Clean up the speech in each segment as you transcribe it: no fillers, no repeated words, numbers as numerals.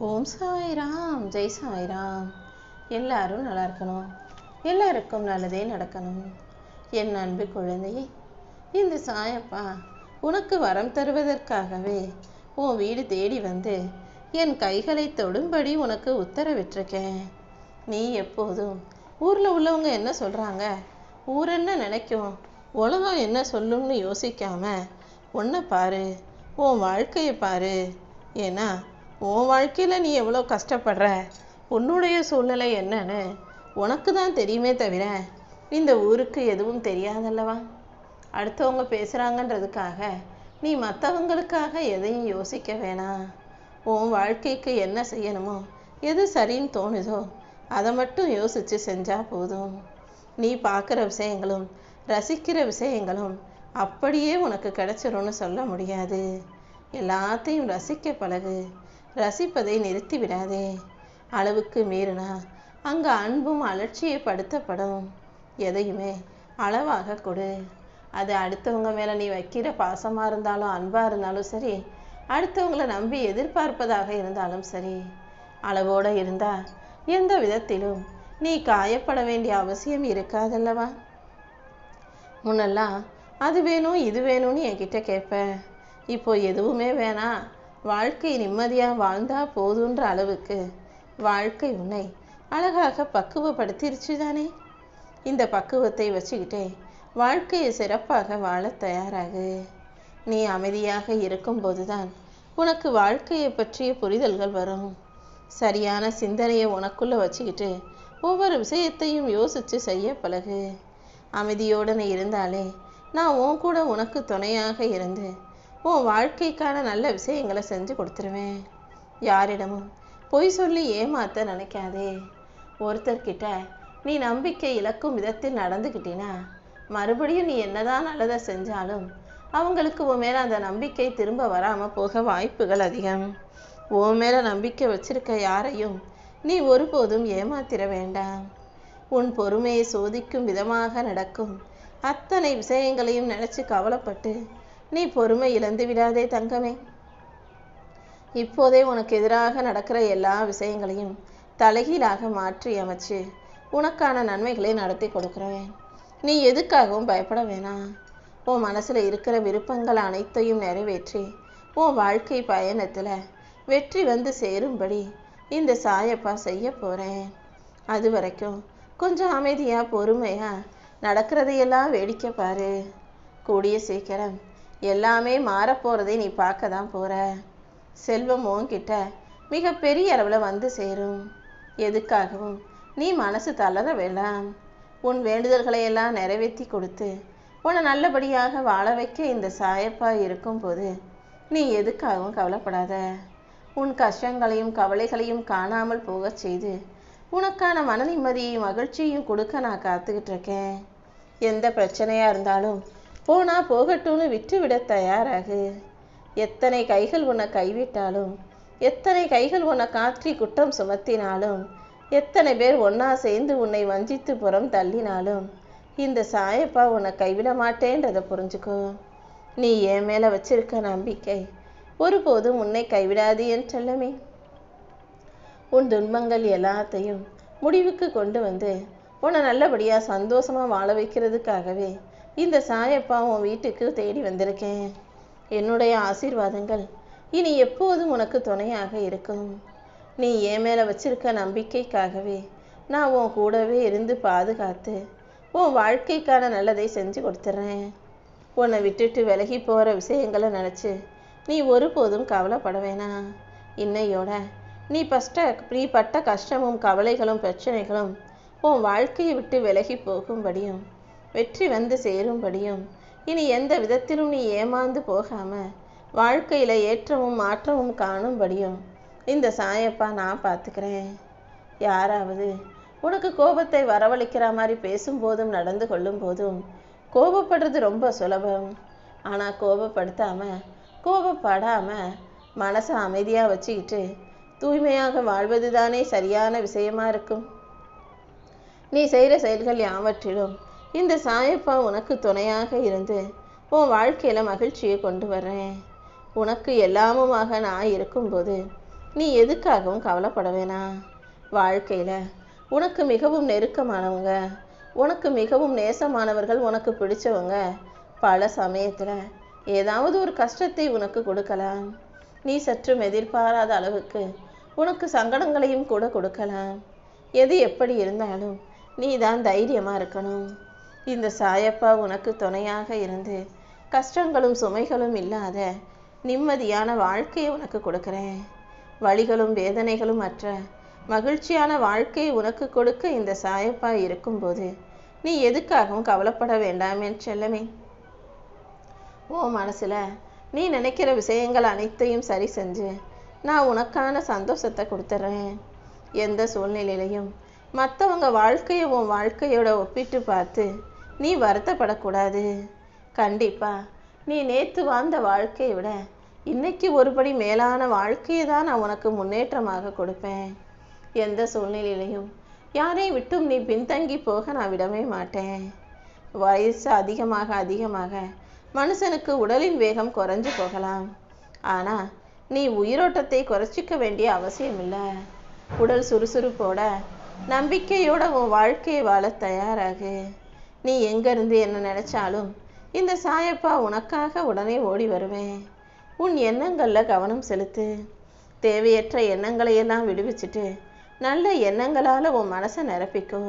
ஓம் சாய்ராம், ஜெய் சாய்ராம். எல்லாரும் நல்லா இருக்கணும், எல்லாருக்கும் நல்லதே நடக்கணும். என் அன்பு குழந்தையே, இந்த சாயப்பா உனக்கு வரம் தருவதற்காகவே உன் வீடு தேடி வந்து என் கைகளை தொடும்படி உனக்கு உத்தரவிட்டிருக்கேன். நீ எப்போதும் ஊரில் உள்ளவங்க என்ன சொல்கிறாங்க, ஊர் என்ன நினைக்கும், உலகம் என்ன சொல்லும்னு யோசிக்காம உன்னை பாரு, உன் வாழ்க்கையை பாரு. ஏன்னா உன் வாழ்க்கையில் நீ எவ்வளோ கஷ்டப்படுற, உன்னுடைய சூழ்நிலை என்னன்னு உனக்கு தான் தெரியுமே தவிர இந்த ஊருக்கு எதுவும் தெரியாதல்லவா. அடுத்தவங்க பேசுகிறாங்கன்றதுக்காக நீ மற்றவங்களுக்காக எதையும் யோசிக்க வேணாம். உன் வாழ்க்கைக்கு என்ன செய்யணுமோ, எது சரின்னு தோணுதோ அதை மட்டும் யோசித்து செஞ்சால் போதும். நீ பார்க்குற விஷயங்களும் ரசிக்கிற விஷயங்களும் அப்படியே உனக்கு கிடைச்சிரும்னு சொல்ல முடியாது. எல்லாத்தையும் ரசிக்க பழகு, ரசிப்பதை நிறுத்தி விடாதே. அளவுக்கு மீறினா அங்கே அன்பும் அலட்சியப்படுத்தப்படும். எதையுமே அளவாக கொடு. அது அடுத்தவங்க மேலே நீ வைக்கிற பாசமாக இருந்தாலும் அன்பாக இருந்தாலும் சரி, அடுத்தவங்களை நம்பி எதிர்பார்ப்பதாக இருந்தாலும் சரி, அளவோடு இருந்தால் எந்த விதத்திலும் நீ காயப்பட வேண்டிய அவசியம் இருக்காதல்லவா. முன்னெல்லாம் அது வேணும் இது வேணும்னு என்கிட்ட கேட்பேன். இப்போ எதுவுமே வேணாம், வாழ்க்கை நிம்மதியாக வாழ்ந்தால் போதுன்ற அளவுக்கு வாழ்க்கை உன்னை அழகாக பக்குவப்படுத்திருச்சு தானே. இந்த பக்குவத்தை வச்சுக்கிட்டே வாழ்க்கையை சிறப்பாக வாழ தயாராகு. நீ அமைதியாக இருக்கும்போது தான் உனக்கு வாழ்க்கையை பற்றிய புரிதல்கள் வரும். சரியான சிந்தனையை உனக்குள்ளே வச்சுக்கிட்டு ஒவ்வொரு விஷயத்தையும் யோசித்து செய்ய பழகு. அமைதியோடு நீ இருந்தாலே நான் உன் கூட உனக்கு துணையாக இருந்து உன் வாழ்க்கைக்கான நல்ல விஷயங்களை செஞ்சு கொடுத்துருவேன். யாரிடமும் பொய் சொல்லி ஏமாற்ற நினைக்காதே. ஒருத்தர்கிட்ட நீ நம்பிக்கை இழக்கும் விதத்தில் நடந்துக்கிட்டினா மறுபடியும் நீ என்னதான் நல்லதை செஞ்சாலும் அவங்களுக்கு உன் மேலே அந்த நம்பிக்கை திரும்ப வராமல் போக வாய்ப்புகள் அதிகம். உன் மேலே நம்பிக்கை வச்சிருக்க யாரையும் நீ ஒருபோதும் ஏமாத்திர வேண்டாம். உன் பொறுமையை சோதிக்கும் விதமாக நடக்கும் அத்தனை விஷயங்களையும் நினச்சி கவலைப்பட்டு நீ பொறுமை இழந்து விடாதே தங்கமே. இப்போதே உனக்கு எதிராக நடக்கிற எல்லா விஷயங்களையும் தலைகீழாக மாற்றி அமைச்சு உனக்கான நன்மைகளை நடத்தி கொடுக்குறேன். நீ எதுக்காகவும் பயப்பட வேணாம். உன் மனசில் இருக்கிற விருப்பங்கள் அனைத்தையும் நிறைவேற்றி உன் வாழ்க்கை பயணத்தில் வெற்றி வந்து சேரும்படி இந்த சாயப்பா செய்ய போகிறேன். அது வரைக்கும் கொஞ்சம் அமைதியாக பொறுமையாக நடக்கிறதையெல்லாம் வேடிக்கை பாரு. கூடிய சீக்கிரம் எல்லாமே மாறப்போகிறதை நீ பார்க்க தான் போகிற. செல்வம் உன்கிட்ட மிக பெரிய அளவில் வந்து சேரும். எதுக்காகவும் நீ மனசு தளர வேண்டாம். உன் வேண்டுதல்களை எல்லாம் நிறைவேற்றி கொடுத்து உன்னை நல்லபடியாக வாழ வைக்க இந்த சாயப்பா இருக்கும்போது நீ எதுக்காகவும் கவலைப்படாத. உன் கஷ்டங்களையும் கவலைகளையும் காணாமல் போக செய்து உனக்கான மன நிம்மதியையும் மகிழ்ச்சியையும் கொடுக்க நான் காத்துக்கிட்டு இருக்கேன். எந்த பிரச்சனையாக இருந்தாலும் போனா போகட்டும்னு விட்டுவிட தயாராகு. எத்தனை கைகள் உன்னை கைவிட்டாலும், எத்தனை கைகள் உன்னை காற்றி குற்றம் சுமத்தினாலும், எத்தனை பேர் ஒன்றா சேர்ந்து உன்னை வஞ்சித்து புறம் தள்ளினாலும் இந்த சாயப்பா உன்னை கைவிட மாட்டேன்றதை புரிஞ்சுக்கோ. நீ என் மேலே வச்சிருக்க நம்பிக்கை ஒருபோதும் உன்னை கைவிடாது என் செல்லமே. உன் துன்பங்கள் எல்லாத்தையும் முடிவுக்கு கொண்டு வந்து உன்னை நல்லபடியாக சந்தோஷமாக வாழ வைக்கிறதுக்காகவே இந்த சாயப்பா உன் வீட்டுக்கு தேடி வந்திருக்கேன். என்னுடைய ஆசீர்வாதங்கள் இனி எப்போதும் உனக்கு துணையாக இருக்கும். நீ என் மேலே வச்சிருக்க நம்பிக்கைக்காகவே நான் உன் கூடவே இருந்து பாதுகாத்து உன் வாழ்க்கைக்கான நல்லதை செஞ்சு கொடுத்துட்றேன். உன்னை விட்டுட்டு விலகி போகிற விஷயங்களை நினச்சி நீ ஒருபோதும் கவலைப்பட வேணாம். இன்னையோட நீ பட்ட கஷ்டமும் கவலைகளும் பிரச்சனைகளும் உன் வாழ்க்கையை விட்டு விலகி போகும்படியும் வெற்றி வந்து சேரும்படியும் இனி எந்த விதத்திலும் நீ ஏமாந்து போகாமல் வாழ்க்கையில் ஏற்றமும் மாற்றமும் காணும்படியும் இந்த சாயப்பா நான் பார்த்துக்கிறேன். யாராவது உனக்கு கோபத்தை வரவழைக்கிற மாதிரி பேசும்போதும் நடந்து கொள்ளும் போதும் கோபப்படுறது ரொம்ப சுலபம். ஆனால் கோபப்படாமல் மனசை அமைதியாக வச்சுக்கிட்டு தூய்மையாக வாழ்வது தானே சரியான விஷயமா இருக்கும். நீ செய்கிற செயல்கள் யாவற்றிலும் இந்த சாயப்பா உனக்கு துணையாக இருந்து உன் வாழ்க்கையில் மகிழ்ச்சியை கொண்டு வர்றேன். உனக்கு எல்லாமுமாக நான் இருக்கும்போது நீ எதுக்காகவும் கவலைப்பட வேணாம். வாழ்க்கையில் உனக்கு மிகவும் நெருக்கமானவங்க, உனக்கு மிகவும் நேசமானவர்கள், உனக்கு பிடிச்சவங்க பல சமயத்தில் ஏதாவது ஒரு கஷ்டத்தை உனக்கு கொடுக்கலாம். நீ சற்றும் எதிர்பாராத அளவுக்கு உனக்கு சங்கடங்களையும் கூட கொடுக்கலாம். எது எப்படி இருந்தாலும் நீ தான் தைரியமாக இருக்கணும். இந்த சாயப்பா உனக்கு துணையாக இருந்து கஷ்டங்களும் சுமைகளும் இல்லாத நிம்மதியான வாழ்க்கையை உனக்கு கொடுக்குறேன். வலிகளும் வேதனைகளும் அற்ற மகிழ்ச்சியான வாழ்க்கையை உனக்கு கொடுக்க இந்த சாயப்பா இருக்கும்போது நீ எதுக்காகவும் கவலைப்பட வேண்டாம் என் செல்லமே. ஓ மனசுல நீ நினைக்கிற விஷயங்கள் அனைத்தையும் சரி செஞ்சு நான் உனக்கான சந்தோஷத்தை கொடுத்துட்றேன். எந்த சூழ்நிலையிலையும் மற்றவங்க வாழ்க்கையை உன் வாழ்க்கையோட ஒப்பிட்டு பார்த்து நீ வருத்தப்படக்கூடாது. கண்டிப்பா நீ நேற்று வாழ்ந்த வாழ்க்கையை விட இன்னைக்கு ஒருபடி மேலான வாழ்க்கையை தான் நான் உனக்கு முன்னேற்றமாக கொடுப்பேன். எந்த சூழ்நிலையிலையும் யாரையும் விட்டும் நீ பின்தங்கி போக நான் விடவே மாட்டேன். வயசு அதிகமாக மனுஷனுக்கு உடலின் வேகம் குறைஞ்சு போகலாம். ஆனால் நீ உயிரோட்டத்தை குறைச்சிக்க வேண்டிய அவசியம் இல்லை. உடல் சுறுசுறுப்போட நம்பிக்கையோட உன் வாழ்க்கையை வாழ தயாராகு. நீ எங்கேருந்து என்ன நினச்சாலும் இந்த சாயப்பா உனக்காக உடனே ஓடி வருவேன். உன் எண்ணங்களில் கவனம் செலுத்து. தேவையற்ற எண்ணங்களையெல்லாம் விடுவிச்சுட்டு நல்ல எண்ணங்களால் உன் மனசை நிரப்பிக்கோ.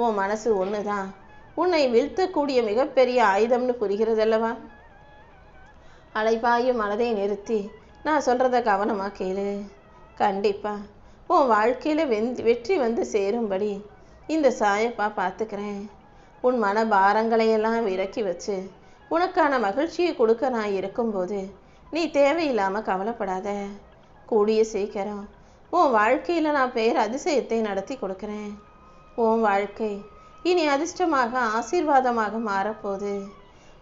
உன் மனசு ஒன்று தான் உன்னை வீழ்த்தக்கூடிய மிகப்பெரிய ஆயுதம்னு புரிகிறதல்லவா? அலைபாயும் மனதை நிறுத்தி நான் சொல்கிறத கவனமாக கேளு. கண்டிப்பாக உன் வாழ்க்கையில் வெற்றி வந்து சேரும்படி இந்த சாயப்பா பார்த்துக்கிறேன். உன் மன பாரங்களையெல்லாம் இறக்கி வச்சு உனக்கான மகிழ்ச்சியை கொடுக்க நான் இருக்கும்போது நீ தேவையில்லாமல் கவலைப்படாத. கூடிய சீக்கிரம் உன் வாழ்க்கையில் நான் அதிசயத்தை நடத்தி கொடுக்குறேன். உன் வாழ்க்கை இனி அதிர்ஷ்டமாக ஆசீர்வாதமாக மாறப்போகுது.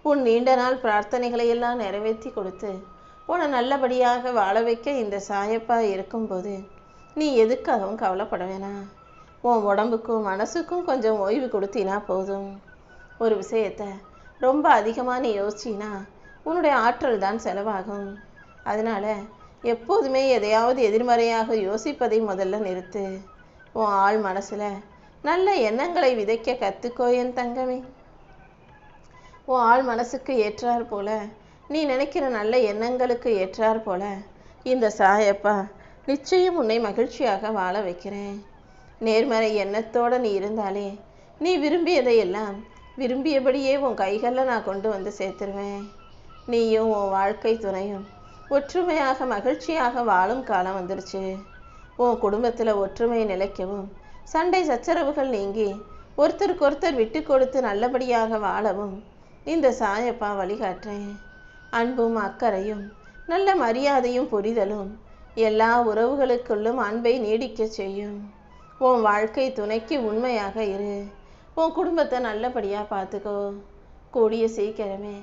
உன் நீண்ட நாள் பிரார்த்தனைகளை எல்லாம் நிறைவேற்றி கொடுத்து உன்னை நல்லபடியாக வாழ வைக்க இந்த சாயப்பா இருக்கும்போது நீ எதுக்காகவும் கவலைப்பட வேணாம். உன் உடம்புக்கும் மனசுக்கும் கொஞ்சம் ஓய்வு கொடுத்தினா போதும். ஒரு விஷயத்தை ரொம்ப அதிகமாக நீ யோசிச்சினா உன்னுடைய ஆற்றல் தான் செலவாகும். அதனால் எப்போதுமே எதையாவது எதிர்மறையாக யோசிப்பதை முதல்ல நிறுத்து. உன் ஆள் மனசில் நல்ல எண்ணங்களை விதைக்க கற்றுக்கோ என் தங்கமே. உன் ஆள் மனசுக்கு ஏற்றார் போல நீ நினைக்கிற நல்ல எண்ணங்களுக்கு ஏற்றார் போல இந்த சாயப்பா நிச்சயம் உன்னை மகிழ்ச்சியாக வாழ வைக்கிறேன். நேர்மறை எண்ணத்தோடு நீ இருந்தாலே நீ விரும்பியதையெல்லாம் விரும்பியபடியே உன் கைகளில் நான் கொண்டு வந்து சேர்த்துருவேன். நீயும் உன் வாழ்க்கை துணையும் ஒற்றுமையாக மகிழ்ச்சியாக வாழும் காலம் வந்துருச்சு. உன் குடும்பத்தில் ஒற்றுமை நிலைக்கவும் சண்டை சச்சரவுகள் நீங்கி ஒருத்தருக்கொருத்தர் விட்டு கொடுத்து நல்லபடியாக வாழவும் இந்த சாயப்பா வழிகாட்டுறேன். அன்பும் அக்கறையும் நல்ல மரியாதையும் புரிதலும் எல்லா உறவுகளுக்குள்ளும் அன்பை நீடிக்க செய்யும். உன் வாழ்க்கை துணைக்கு உண்மையாக இரு. உன் குடும்பத்தை நல்லபடியாக பார்த்துக்கோ. கூடிய சீக்கிரமே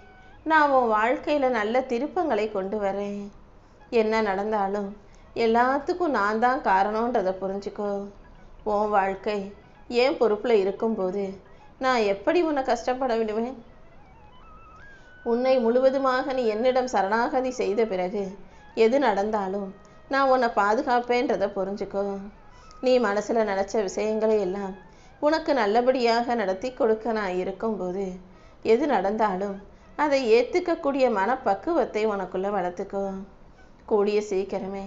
நான் உன் வாழ்க்கையில் நல்ல திருப்பங்களை கொண்டு வரேன். என்ன நடந்தாலும் எல்லாத்துக்கும் நான் தான் காரணன்றதை புரிஞ்சுக்கோ. உன் வாழ்க்கை ஏன் பொறுப்பில் இருக்கும்போது நான் எப்படி உன்னை கஷ்டப்பட விடுவேன்? உன்னை முழுவதுமாக நீ என்னிடம் சரணாகதி செய்த பிறகு எது நடந்தாலும் நான் உன்னை பாதுகாப்பேன்றதை புரிஞ்சுக்கோ. நீ மனசில் நினச்ச விஷயங்களை எல்லாம் உனக்கு நல்லபடியாக நடத்தி கொடுக்க நான் இருக்கும்போது எது நடந்தாலும் அதை ஏற்றுக்கக்கூடிய மனப்பக்குவத்தை உனக்குள்ளே வளர்த்துக்கோ. கூடிய சீக்கிரமே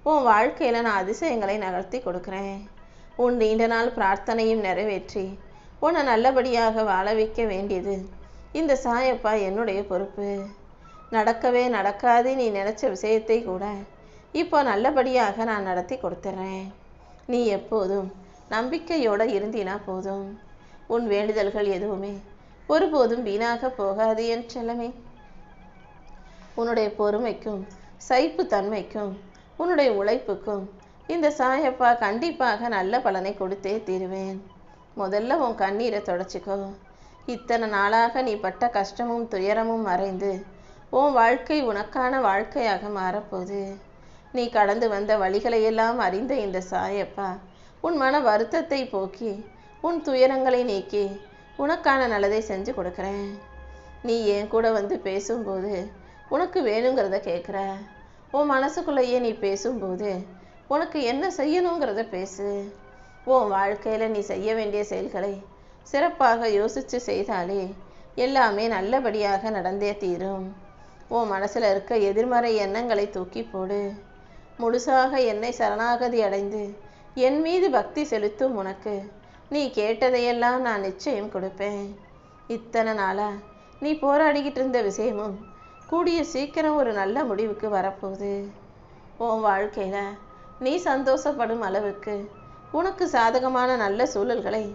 உன் வாழ்க்கையில் நான் அதிசயங்களை நகர்த்தி கொடுக்குறேன். உன் நீண்ட நாள் பிரார்த்தனையும் நிறைவேற்றி உன்னை நல்லபடியாக வாழ வைக்க வேண்டியது இந்த சாயப்பா என்னுடைய பொறுப்பு. நடக்கவே நடக்காது நீ நினச்ச விஷயத்தை கூட இப்போ நல்லபடியாக நான் நடத்தி கொடுத்துட்றேன். நீ எப்போதும் நம்பிக்கையோடு இருந்தினா போதும். உன் வேண்டுதல்கள் எதுவுமே ஒருபோதும் வீணாக போகாது என் செல்லமே. உன்னுடைய பொறுமைக்கும் சகிப்புத்தன்மைக்கும் உன்னுடைய உழைப்புக்கும் இந்த சாயப்பா கண்டிப்பாக நல்ல பலனை கொடுத்தே தீருவேன். முதல்ல உன் கண்ணீரை தொடச்சிக்கோ. இத்தனை நாளாக நீ பட்ட கஷ்டமும் துயரமும் மறைந்து உன் வாழ்க்கை உனக்கான வாழ்க்கையாக மாறப்போகுது. நீ கடந்து வந்த வழிகளையெல்லாம் அறிந்த இந்த சாயப்பா உன் மன வருத்தத்தை போக்கி உன் துயரங்களை நீக்கி உனக்கான நல்லதை செஞ்சு கொடுக்குறேன். நீ என் கூட வந்து பேசும்போது உனக்கு வேணுங்கிறத கேட்குற. உன் மனசுக்குள்ளேயே நீ பேசும்போது உனக்கு என்ன செய்யணுங்கிறத பேசு. உன் வாழ்க்கையில் நீ செய்ய வேண்டிய செயல்களை சிறப்பாக யோசித்து செய்தாலே எல்லாமே நல்லபடியாக நடந்தே தீரும். உன் மனசில் இருக்க எதிர்மறை எண்ணங்களை தூக்கி போடு. முழுசாக என்னை சரணாகதி அடைந்து என் மீது பக்தி செலுத்தும் உனக்கு நீ கேட்டதையெல்லாம் நான் நிச்சயம் கொடுப்பேன். இத்தனை நாளா நீ போராடிக்கிட்டு இருந்த விஷயமும் கூடிய சீக்கிரம் ஒரு நல்ல முடிவுக்கு வரப்போகுது. உன் வாழ்க்கையில் நீ சந்தோஷப்படும் அளவுக்கு உனக்கு சாதகமான நல்ல சூழல்களை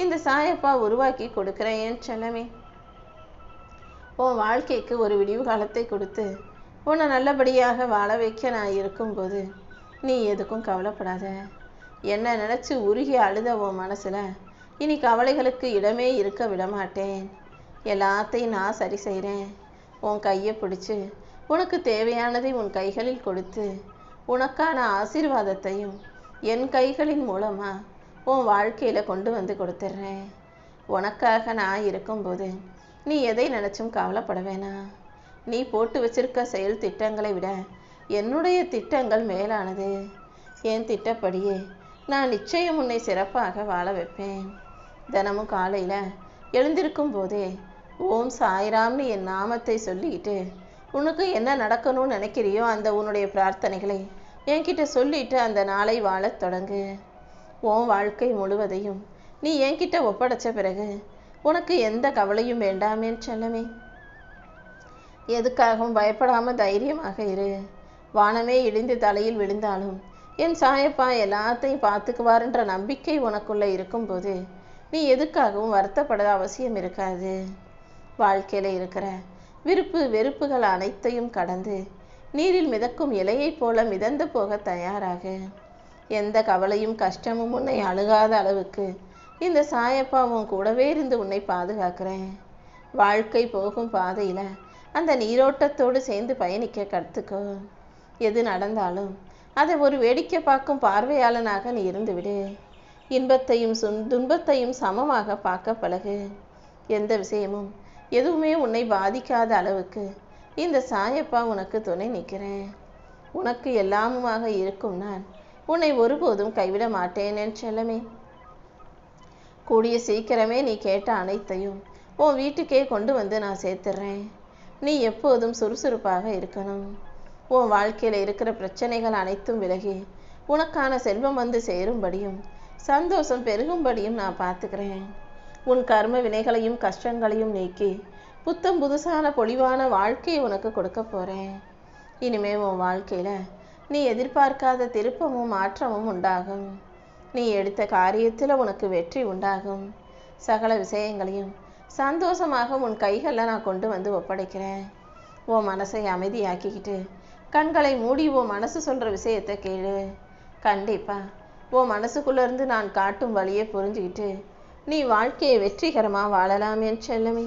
இந்த சாயப்பா உருவாக்கி கொடுக்குறேன் என் செல்லமே. உன் வாழ்க்கைக்கு ஒரு விடிவு காலத்தை கொடுத்து உன்னை நல்லபடியாக வாழ வைக்க நான் இருக்கும்போது நீ எதுக்கும் கவலைப்படாத. என்ன நினச்சி உருகி அழுத உன் மனசில் இனி கவலைகளுக்கு இடமே இருக்க விடமாட்டேன். எல்லாத்தையும் நான் சரி செய்கிறேன். உன் கையை பிடிச்சி உனக்கு தேவையானதை உன் கைகளில் கொடுத்து உனக்கான ஆசீர்வாதத்தையும் என் கைகளின் மூலமாக உன் வாழ்க்கையில் கொண்டு வந்து கொடுத்துட்றேன். உனக்காக நான் இருக்கும்போது நீ எதை நினச்சும் கவலைப்பட வேணாம். நீ போட்டு வச்சிருக்க செயல் திட்டங்களை விட என்னுடைய திட்டங்கள் மேலானது. என் திட்டப்படியே நான் நிச்சயம் உன்னை சிறப்பாக வாழ வைப்பேன். தினமும் காலையில் எழுந்திருக்கும் போதே ஓம் சாய்ராம்னு என் நாமத்தை சொல்லிக்கிட்டு உனக்கு என்ன நடக்கணும்னு நினைக்கிறியோ அந்த உன்னுடைய பிரார்த்தனைகளை என்கிட்ட சொல்லிட்டு அந்த நாளை வாழத் தொடங்கு. உன் வாழ்க்கை முழுவதையும் நீ என்கிட்ட ஒப்படைச்ச பிறகு உனக்கு எந்த கவலையும் வேண்டாமே செல்லமே. எதுக்காகவும் பயப்படாமல் தைரியமாக இரு. வானமே இடிந்து தலையில் விழுந்தாலும் என் சாயப்பா எல்லாத்தையும் பார்த்துக்குவாருன்ற நம்பிக்கை உனக்குள்ளே இருக்கும்போது நீ எதுக்காகவும் வருத்தப்பட அவசியம் இருக்காது. வாழ்க்கையில் இருக்கிற விருப்பு வெறுப்புகள் அனைத்தையும் கடந்து நீரில் மிதக்கும் இலையைப் போல மிதந்து போக தயாராக. எந்த கவலையும் கஷ்டமும் உன்னை அழுகாத அளவுக்கு இந்த சாயப்பா உன் கூடவே இருந்து உன்னை பாதுகாக்கிறேன். வாழ்க்கை போகும் பாதையில் அந்த நீரோட்டத்தோடு சேர்ந்து பயணிக்க கற்றுக்கோ. எது நடந்தாலும் அதை ஒரு வேடிக்கை பார்க்கும் பார்வையாளனாக நீ இருந்துவிடு. இன்பத்தையும் துன்பத்தையும் சமமாக பார்க்க பழகு. எந்த விஷயமும் எதுவுமே உன்னை பாதிக்காத அளவுக்கு இந்த சாயப்பா உனக்கு துணை நிற்கிறேன். உனக்கு எல்லாமுமாக இருக்கும் நான் உன்னை ஒருபோதும் கைவிட மாட்டேன் என் செல்லமே. கூடிய சீக்கிரமே நீ கேட்ட அனைத்தையும் உன் வீட்டுக்கே கொண்டு வந்து நான் சேர்த்துடுறேன். நீ எப்போதும் சுறுசுறுப்பாக இருக்கணும். உன் வாழ்க்கையில் இருக்கிற பிரச்சனைகள் அனைத்தும் விலகி உனக்கான செல்வம் வந்து சேரும்படியும் சந்தோஷம் பெருகும்படியும் நான் பார்த்துக்கிறேன். உன் கர்ம வினைகளையும் கஷ்டங்களையும் நீக்கி புத்தம் புதுசான பொலிவான வாழ்க்கையை உனக்கு கொடுக்க போகிறேன். இனிமே உன் வாழ்க்கையில் நீ எதிர்பார்க்காத திருப்பமும் மாற்றமும் உண்டாகும். நீ எடுத்த காரியத்தில் உனக்கு வெற்றி உண்டாகும். சகல விஷயங்களையும் சந்தோஷமாக உன் கைகளில் நான் கொண்டு வந்து ஒப்படைக்கிறேன். உன் மனசை அமைதியாக்கிக்கிட்டு கண்களை மூடி உன் மனசு சொல்கிற விஷயத்தை கேளு. கண்டிப்பாக உன் மனசுக்குள்ளேருந்து நான் காட்டும் வழியை புரிஞ்சுக்கிட்டு நீ வாழ்க்கையை வெற்றிகரமாக வாழலாம் என் செல்லமே.